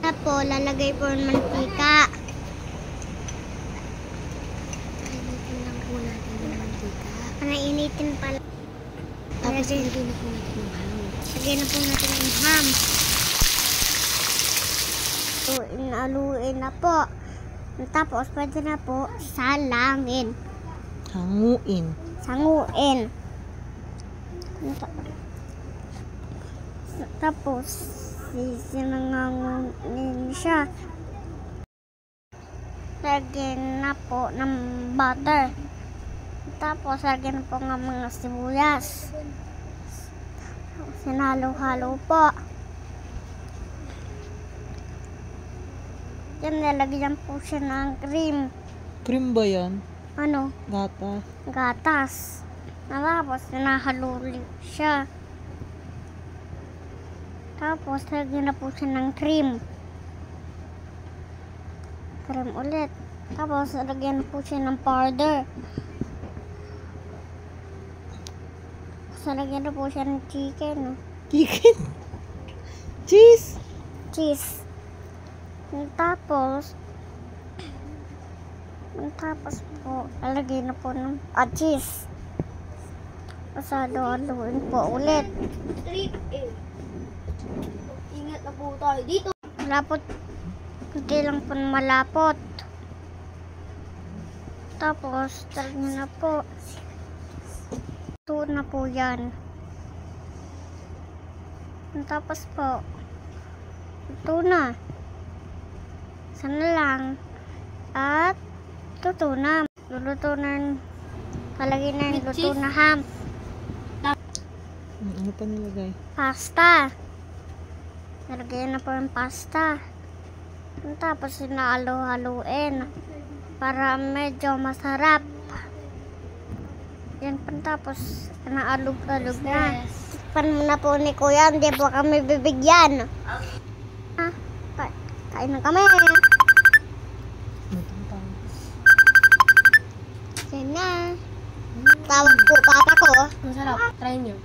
na po, lalagay po ng mantika. Painitin lang po natin yung mantika. Panainitin pala. Tapos lagay na po natin yung ham. Lagay na po natin yung ham. So, inaluin na po. Tapos, pwede na po salangin. Hanguin. Sanguin. Tapos, sinangangunin siya. Lagyan na po ng butter. Tapos, lagyan na po ng mga sibuyas. Sinalo-halo po. Yan, nalagyan po siya ng cream. Cream ba yan? Ano? Gata. Gatas. Tapos, sinahalo siya. Tapos, lagyan na po siya ng cream. Cream ulit. Tapos, lagyan na po siya ng powder. Tapos, lagyan na po siya ng chicken. Chicken. Cheese. Cheese. Tapos po, lalagay na po ng cheese. Pasado-haluin po ulit. Ingat na po tayo dito. Malapot. Hindi lang po malapot. Tapos, talagyan na po. Ito na po yan. Tapos po, ito na. Sana lang. At luto na. Luluto na. Palagay na yung luto na ham. Ano pa nilagay? Pasta. Nalagay na po yung pasta. Tapos sinahalo-haluin. Para medyo masarap. Yan po, tapos naalog-alog na. Tikpan muna po ni Kuya. Hindi po kami bibigyan. Kain na kami. Yan na. Tawag po papa ko. Masarap. Try nyo.